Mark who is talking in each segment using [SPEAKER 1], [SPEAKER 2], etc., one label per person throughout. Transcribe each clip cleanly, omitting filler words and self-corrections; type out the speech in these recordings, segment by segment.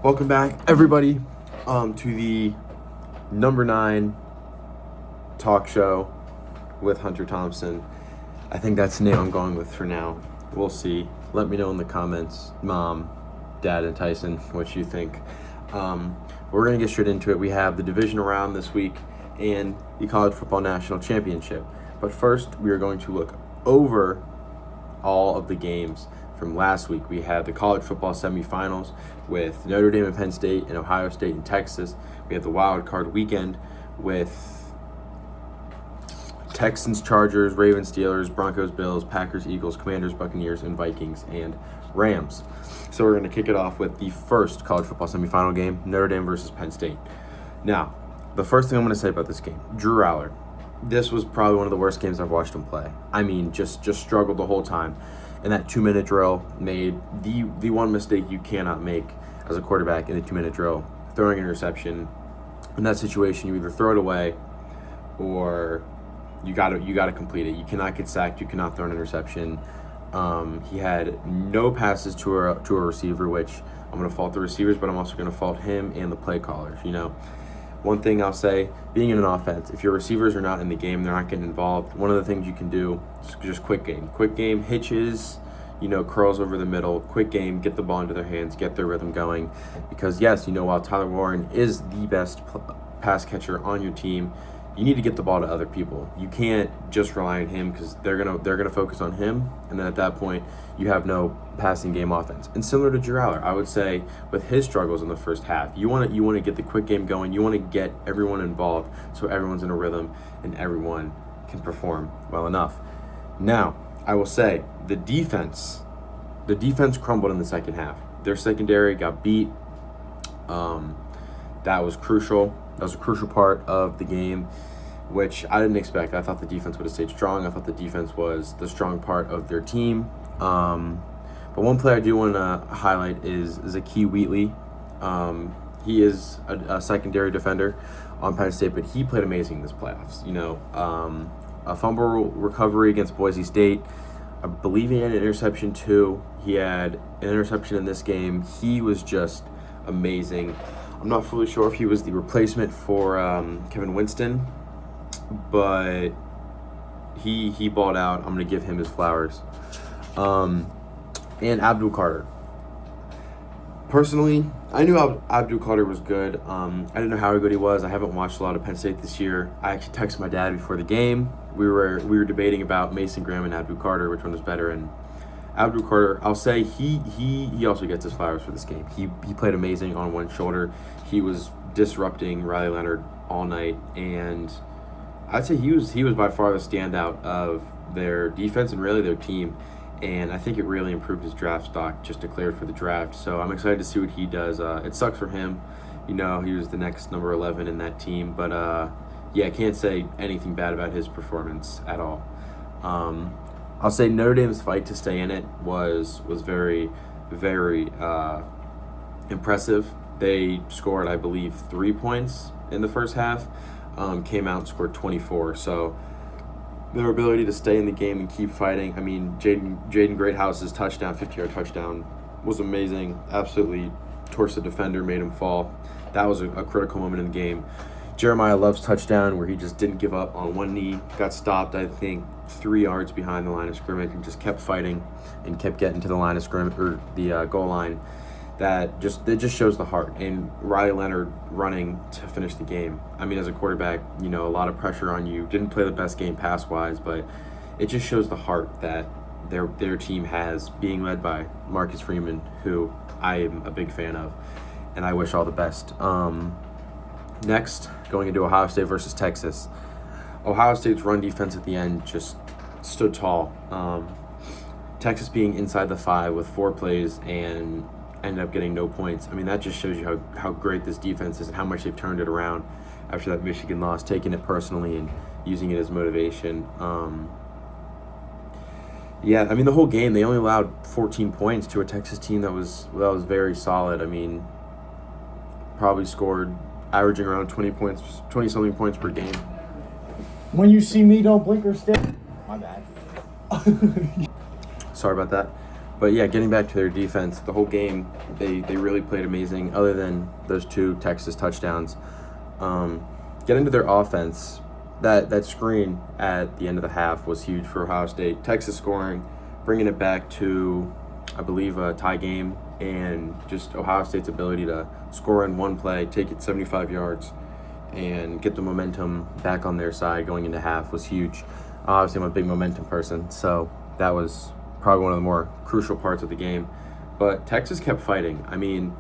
[SPEAKER 1] Welcome back, everybody, to the number 9 talk show with Hunter Thompson. I think that's the name I'm going with for now. We'll see. Let me know in the comments, Mom, Dad, and Tyson, what you think. We're going to get straight into it. We have the Divisional round this week and the College Football National Championship. But first, we are going to look over all of the games from last week. We had the college football semifinals with Notre Dame and Penn State and Ohio State and Texas. We had the Wildcard weekend with Texans, Chargers, Ravens, Steelers, Broncos, Bills, Packers, Eagles, Commanders, Buccaneers, and Vikings, and Rams. So we're going to kick it off with the first college football semifinal game, Notre Dame versus Penn State. Now, the first thing I'm going to say about this game, Drew Aller. This was probably one of the worst games I've watched him play. I mean, just struggled the whole time. And that 2-minute drill made the one mistake you cannot make as a quarterback in a 2-minute drill, throwing an interception. In that situation, you either throw it away or you got to complete it. You cannot get sacked. You cannot throw an interception. He had no passes to a receiver, which I'm going to fault the receivers, but I'm also going to fault him and the play callers. You know, one thing I'll say, being in an offense, if your receivers are not in the game, they're not getting involved, one of the things you can do is just quick game, hitches, curls over the middle, quick game, get the ball into their hands, get their rhythm going. Because yes, while Tyler Warren is the best pass catcher on your team, you need to get the ball to other people. You can't just rely on him because they're gonna focus on him, and then at that point you have no passing game offense. And similar to Drew Aller, I would say with his struggles in the first half, you want to get the quick game going. You want to get everyone involved so everyone's in a rhythm and everyone can perform well enough. Now, I will say the defense crumbled in the second half. Their secondary got beat. That was crucial. That was a crucial part of the game, which I didn't expect. I thought the defense would have stayed strong. I thought the defense was the strong part of their team. But one player I do want to highlight is Zakee Wheatley. He is a secondary defender on Penn State, but he played amazing in this playoffs. A fumble recovery against Boise State. I believe he had an interception too. He had an interception in this game. He was just amazing. I'm not fully sure if he was the replacement for Kevin Winston, but he balled out. I'm going to give him his flowers. And Abdul Carter. Personally, I knew Abdul Carter was good. I didn't know how good he was. I haven't watched a lot of Penn State this year. I actually texted my dad before the game. We were debating about Mason Graham and Abdul Carter, which one was better. And Abdul Carter, I'll say he also gets his flowers for this game. He played amazing on one shoulder. He was disrupting Riley Leonard all night, and I'd say he was by far the standout of their defense and really their team. And I think it really improved his draft stock, just declared for the draft. So I'm excited to see what he does. It sucks for him. He was the next number 11 in that team. But, I can't say anything bad about his performance at all. I'll say Notre Dame's fight to stay in it was very, very impressive. They scored, I believe, 3 points in the first half, came out and scored 24. So their ability to stay in the game and keep fighting. I mean, Jaden Greathouse's touchdown, 50-yard touchdown, was amazing. Absolutely torched the defender, made him fall. That was a critical moment in the game. Jeremiah Love's touchdown, where he just didn't give up on one knee, got stopped, I think, 3 yards behind the line of scrimmage and just kept fighting and kept getting to the line of scrimmage, or the goal line. It just shows the heart. And Riley Leonard running to finish the game. I mean, as a quarterback, a lot of pressure on you. Didn't play the best game pass-wise, but it just shows the heart that their team has, being led by Marcus Freeman, who I am a big fan of, and I wish all the best. Next, going into Ohio State versus Texas. Ohio State's run defense at the end just stood tall. Texas being inside the 5 with 4 plays and ended up getting no points. I mean, that just shows you how great this defense is and how much they've turned it around after that Michigan loss, taking it personally and using it as motivation. The whole game, they only allowed 14 points to a Texas team that was very solid. I mean, probably scored averaging around 20-something points per game.
[SPEAKER 2] When you see me, don't blink or stare. My bad.
[SPEAKER 1] Sorry about that. But yeah, getting back to their defense, the whole game, they really played amazing, other than those 2 Texas touchdowns. Getting to their offense, that screen at the end of the half was huge for Ohio State. Texas scoring, bringing it back to, I believe, a tie game, and just Ohio State's ability to score in one play, take it 75 yards, and get the momentum back on their side going into half was huge. Obviously, I'm a big momentum person, so that was probably one of the more crucial parts of the game. But Texas kept fighting. I mean,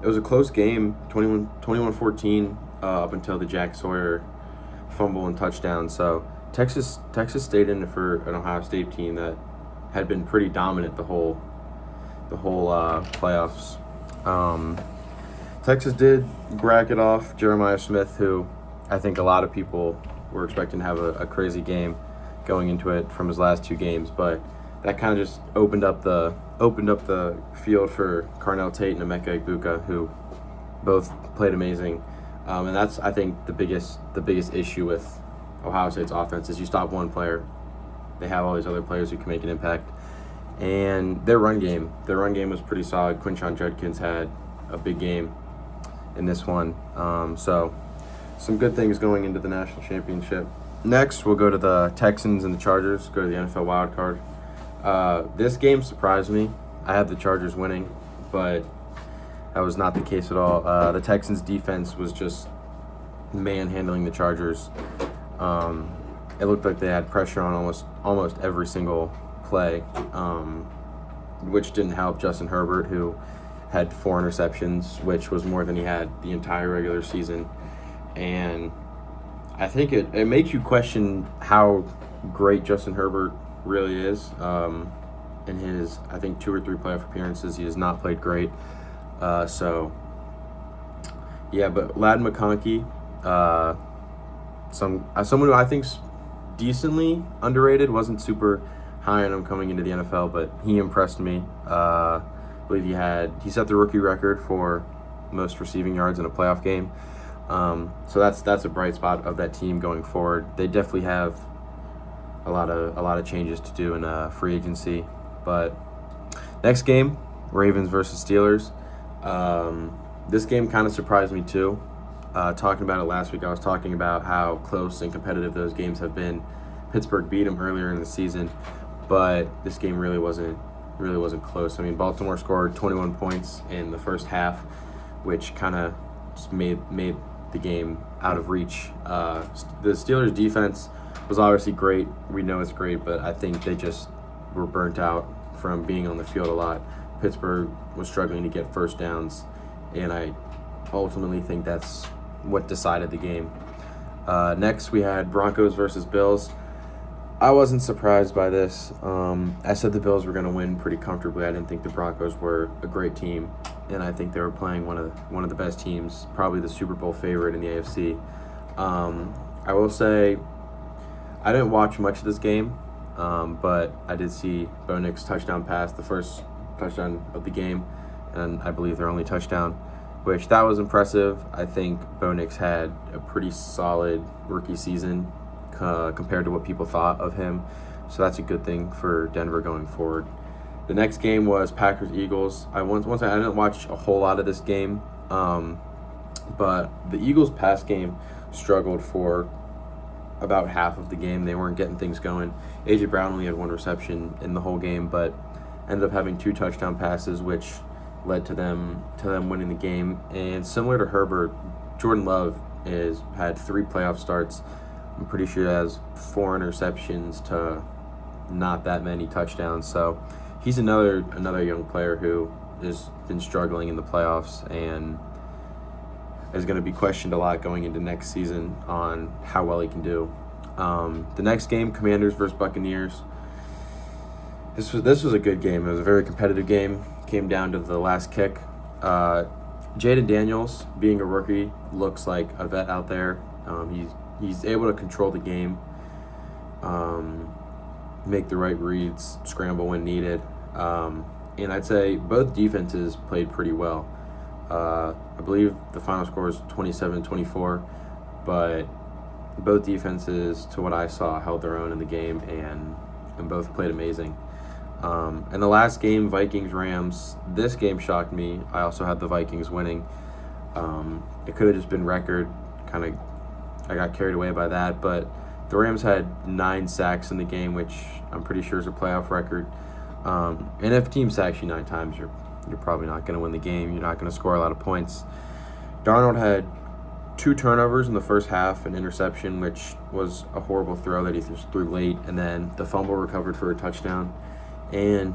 [SPEAKER 1] it was a close game, 21-14, up until the Jack Sawyer fumble and touchdown. So Texas stayed in it for an Ohio State team that had been pretty dominant the whole playoffs. Texas did bracket off Jeremiah Smith, who I think a lot of people were expecting to have a crazy game going into it from his last 2 games, but that kind of just opened up the field for Carnell Tate and Emeka Egbuka, who both played amazing. And that's, I think, the biggest issue with Ohio State's offense is you stop one player, they have all these other players who can make an impact. And their run game was pretty solid. Quinshon Judkins had a big game in this one. So some good things going into the national championship. Next, we'll go to the Texans and the Chargers, go to the NFL Wildcard. This game surprised me. I had the Chargers winning, but that was not the case at all. The Texans' defense was just manhandling the Chargers. It looked like they had pressure on almost every single play, which didn't help Justin Herbert, who had 4 interceptions, which was more than he had the entire regular season. And I think it makes you question how great Justin Herbert really is. In his, I think, 2 or 3 playoff appearances, he has not played great. So, yeah, but Ladd McConkey, someone who I think's decently underrated, wasn't super high on him coming into the NFL, but he impressed me. I believe he set the rookie record for most receiving yards in a playoff game. So that's a bright spot of that team going forward. They definitely have a lot of changes to do in free agency. But next game, Ravens versus Steelers. This game kind of surprised me too. Talking about it last week, I was talking about how close and competitive those games have been. Pittsburgh beat them earlier in the season, but this game really wasn't close. I mean, Baltimore scored 21 points in the first half, which kind of just made the game out of reach. The Steelers' defense was obviously great. We know it's great, but I think they just were burnt out from being on the field a lot. Pittsburgh was struggling to get first downs, and I ultimately think that's what decided the game. Next, we had Broncos versus Bills. I wasn't surprised by this. I said the Bills were going to win pretty comfortably. I didn't think the Broncos were a great team, and I think they were playing one of the best teams, probably the Super Bowl favorite in the AFC. I will say I didn't watch much of this game, but I did see Bo Nix's touchdown pass, the first touchdown of the game, and I believe their only touchdown, which that was impressive. I think Bo Nix had a pretty solid rookie season compared to what people thought of him, so that's a good thing for Denver going forward. The next game was Packers-Eagles. I didn't watch a whole lot of this game, but the Eagles' pass game struggled for about half of the game. They weren't getting things going. A.J. Brown only had 1 reception in the whole game, but ended up having 2 touchdown passes, which led to them winning the game. And similar to Herbert, Jordan Love had 3 playoff starts. I'm pretty sure he has 4 interceptions to not that many touchdowns. So he's another young player who has been struggling in the playoffs and is going to be questioned a lot going into next season on how well he can do. The next game, Commanders versus Buccaneers. This was a good game. It was a very competitive game. Came down to the last kick. Jaden Daniels, being a rookie, looks like a vet out there. He's able to control the game, make the right reads, scramble when needed. And I'd say both defenses played pretty well. I believe the final score was 27-24, but both defenses, to what I saw, held their own in the game and both played amazing. And the last game, Vikings-Rams, this game shocked me. I also had the Vikings winning. It could have just been record. I got carried away by that. But the Rams had 9 sacks in the game, which I'm pretty sure is a playoff record. And if a team sacks you 9 times, you're probably not going to win the game. You're not going to score a lot of points. Darnold had 2 turnovers in the first half, an interception, which was a horrible throw that he just threw late, and then the fumble recovered for a touchdown. And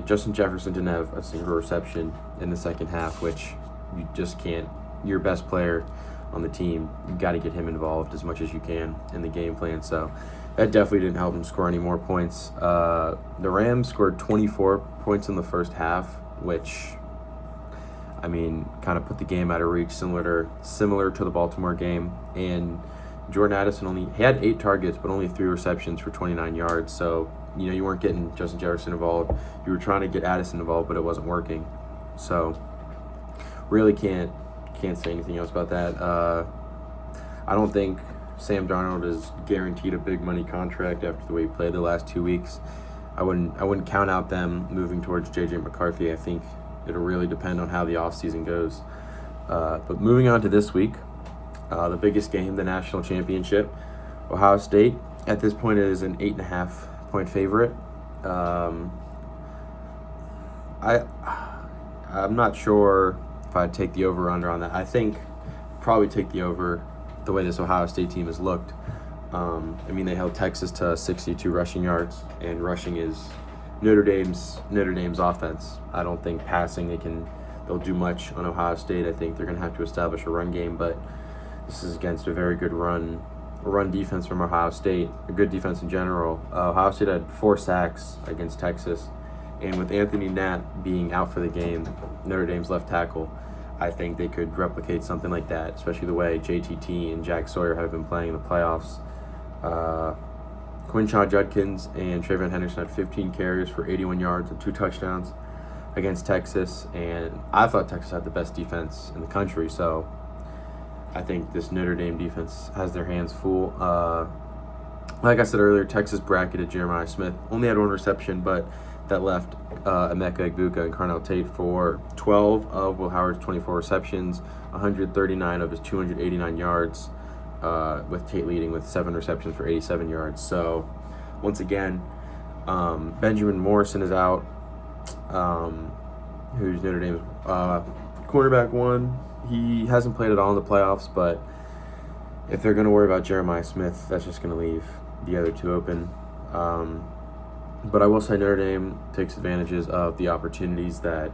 [SPEAKER 1] Justin Jefferson didn't have a single reception in the second half, which you just can't. Your best player on the team, you got to get him involved as much as you can in the game plan. So that definitely didn't help him score any more points. The Rams scored 24 points in the first half, which, I mean, kind of put the game out of reach, similar to the Baltimore game. And Jordan Addison he had 8 targets, but only 3 receptions for 29 yards. So, you weren't getting Justin Jefferson involved. You were trying to get Addison involved, but it wasn't working. So, really can't say anything else about that. I don't think Sam Darnold is guaranteed a big money contract after the way he played the last 2 weeks. I wouldn't count out them moving towards J.J. McCarthy. I think it'll really depend on how the offseason goes. But moving on to this week, the biggest game, the national championship, Ohio State at this point is an 8.5-point favorite. I'm not sure if I'd take the over-under on that. I think probably take the over the way this Ohio State team has looked. They held Texas to 62 rushing yards, and rushing is Notre Dame's offense. I don't think passing they'll do much on Ohio State. I think they're going to have to establish a run game, but this is against a very good run defense from Ohio State, a good defense in general. Ohio State had 4 sacks against Texas, and with Anthony Knapp being out for the game, Notre Dame's left tackle, I think they could replicate something like that, especially the way JTT and Jack Sawyer have been playing in the playoffs. Quinshon Judkins and Trayvon Henderson had 15 carries for 81 yards and 2 touchdowns against Texas, and I thought Texas had the best defense in the country, so I think this Notre Dame defense has their hands full. Like I said earlier, Texas bracketed Jeremiah Smith. Only had 1 reception, but that left Emeka Egbuka and Carnell Tate for 12 of Will Howard's 24 receptions, 139 of his 289 yards, with Tate leading with 7 receptions for 87 yards. So, once again, Benjamin Morrison is out, who's Notre Dame's cornerback 1. He hasn't played at all in the playoffs, but if they're going to worry about Jeremiah Smith, that's just going to leave the other 2 open. But I will say Notre Dame takes advantages of the opportunities that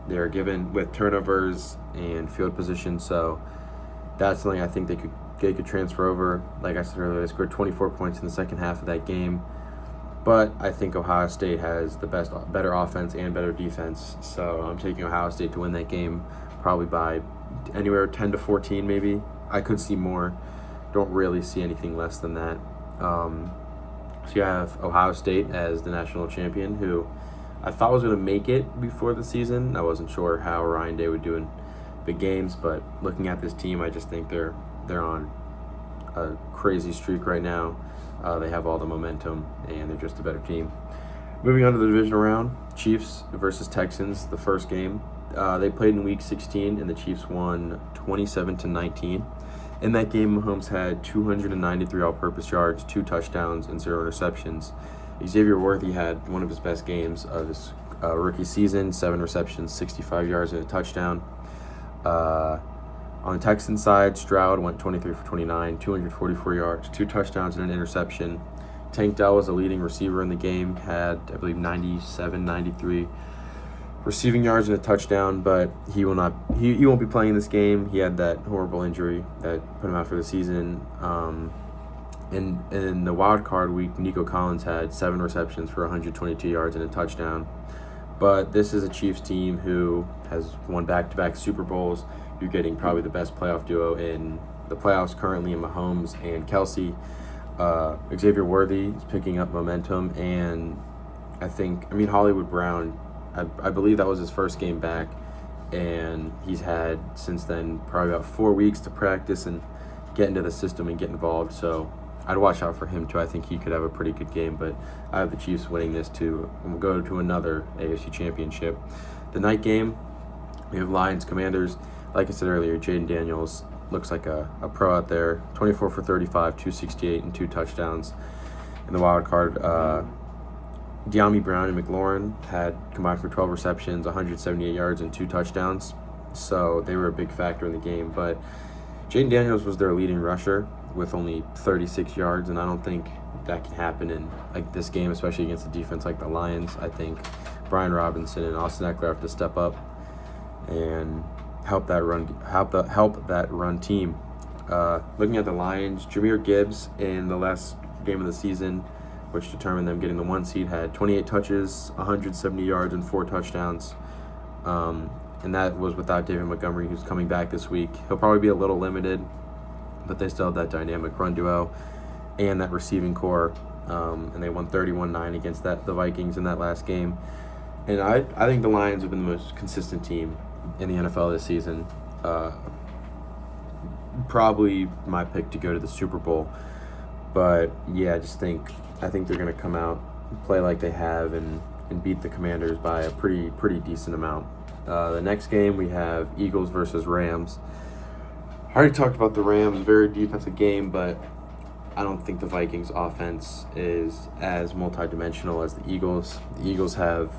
[SPEAKER 1] they are given with turnovers and field position. So that's something I think they could transfer over. Like I said earlier, they scored 24 points in the second half of that game. But I think Ohio State has the better offense and better defense. So I'm taking Ohio State to win that game probably by anywhere 10-14 maybe. I could see more. Don't really see anything less than that. So you have Ohio State as the national champion, who I thought was going to make it before the season. I wasn't sure how Ryan Day would do in big games, but looking at this team, I just think they're on a crazy streak right now. They have all the momentum, and they're just a better team. Moving on to the divisional round, Chiefs versus Texans, the first game. They played in Week 16, and the Chiefs won 27-19. In that game, Mahomes had 293 all-purpose yards, 2 touchdowns, and 0 interceptions. Xavier Worthy had one of his best games of his rookie season, 7 receptions, 65 yards, and a touchdown. On the Texans side, Stroud went 23 for 29, 244 yards, 2 touchdowns, and an interception. Tank Dell was a leading receiver in the game, had, I believe, 97, 93 receiving yards and a touchdown, but he won't be playing this game. He had that horrible injury that put him out for the season. In the Wildcard week, Nico Collins had 7 receptions for 122 yards and a touchdown. But this is a Chiefs team who has won back-to-back Super Bowls. You're getting probably the best playoff duo in the playoffs currently in Mahomes and Kelsey. Xavier Worthy is picking up momentum, and Hollywood Brown, I believe that was his first game back, and he's had since then probably about 4 weeks to practice and get into the system and get involved. So I'd watch out for him too. I think he could have a pretty good game, but I have the Chiefs winning this to go to another AFC Championship. The night game, we have Lions Commanders. Like I said earlier, Jaden Daniels looks like a pro out there. 24 for 35, 268, and 2 touchdowns. In the wild card, De'Ami Brown and McLaurin had combined for 12 receptions, 178 yards, and 2 touchdowns. So they were a big factor in the game. But Jaden Daniels was their leading rusher with only 36 yards, and I don't think that can happen in like this game, especially against a defense like the Lions. I think Brian Robinson and Austin Eckler have to step up and help that run team. Looking at the Lions, Jahmyr Gibbs in the last game of the season, which determined them getting the 1 seed, had 28 touches, 170 yards, and 4 touchdowns. And that was without David Montgomery, who's coming back this week. He'll probably be a little limited, but they still have that dynamic run duo and that receiving core. And they won 31-9 against the Vikings in that last game. And I think the Lions have been the most consistent team in the NFL this season. Probably my pick to go to the Super Bowl. But yeah, I think they're going to come out, play like they have, and beat the Commanders by a pretty decent amount. The next game we have Eagles versus Rams. I already talked about the Rams, very defensive game, but I don't think the Vikings offense is as multidimensional as the Eagles. The Eagles have,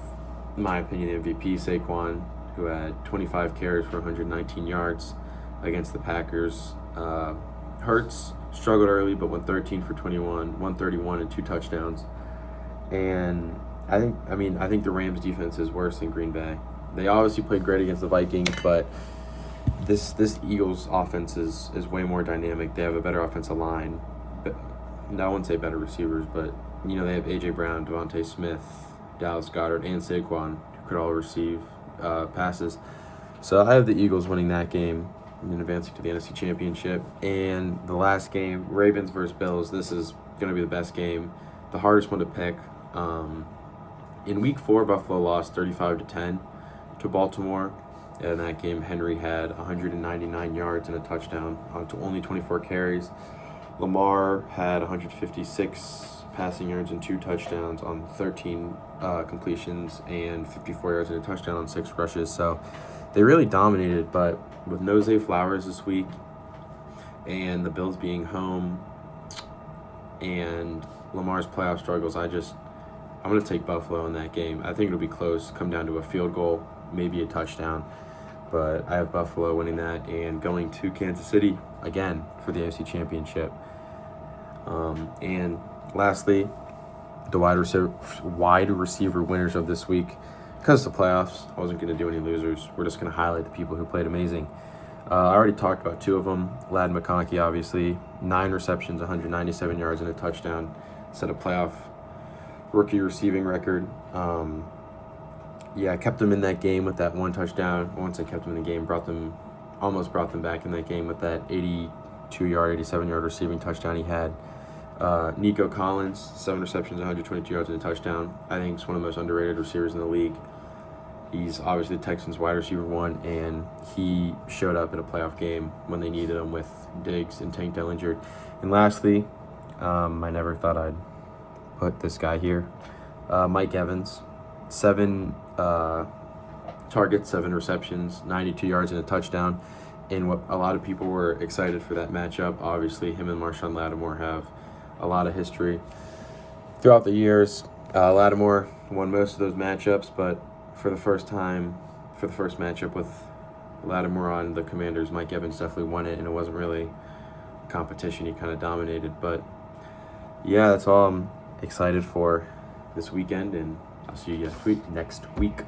[SPEAKER 1] in my opinion, MVP Saquon, who had 25 carries for 119 yards against the Packers. Hurts struggled early, but went 13 for 21, 131, and 2 touchdowns. And I think the Rams defense is worse than Green Bay. They obviously played great against the Vikings, but this Eagles offense is way more dynamic. They have a better offensive line. But I wouldn't say better receivers, but they have A.J. Brown, Devontae Smith, Dallas Goedert, and Saquon, who could all receive passes. So I have the Eagles winning that game and advancing to the NFC Championship. And the last game, Ravens versus Bills. This is going to be the best game, the hardest one to pick. In Week 4, Buffalo lost 35-10 to Baltimore. In that game, Henry had 199 yards and a touchdown on only 24 carries. Lamar had 156 passing yards and 2 touchdowns on 13 completions and 54 yards and a touchdown on 6 rushes. So they really dominated, but with no Zay Flowers this week and the Bills being home and Lamar's playoff struggles, I'm going to take Buffalo in that game. I think it'll be close, come down to a field goal, maybe a touchdown. But I have Buffalo winning that and going to Kansas City again for the AFC Championship. And lastly, the wide receiver winners of this week. Because of the playoffs, I wasn't going to do any losers. We're just going to highlight the people who played amazing. I already talked about 2 of them. Lad McConkey, obviously, 9 receptions, 197 yards, and a touchdown. Set a playoff rookie receiving record. I kept them in that game with that 1 touchdown. Once I kept them in the game, almost brought them back in that game with that 87-yard receiving touchdown he had. Nico Collins, 7 receptions, 122 yards, and a touchdown. I think he's one of the most underrated receivers in the league. He's obviously the Texans' wide receiver 1, and he showed up in a playoff game when they needed him with Diggs and Tank Dell injured. And lastly, I never thought I'd put this guy here, Mike Evans, 7 targets, 7 receptions, 92 yards, and a touchdown. And what a lot of people were excited for that matchup. Obviously, him and Marshawn Lattimore have a lot of history throughout the years. Lattimore won most of those matchups, but for the first matchup with Lattimore on the Commanders, Mike Evans definitely won it, and it wasn't really competition. He kind of dominated. But yeah, that's all I'm excited for this weekend, and I'll see you guys next week.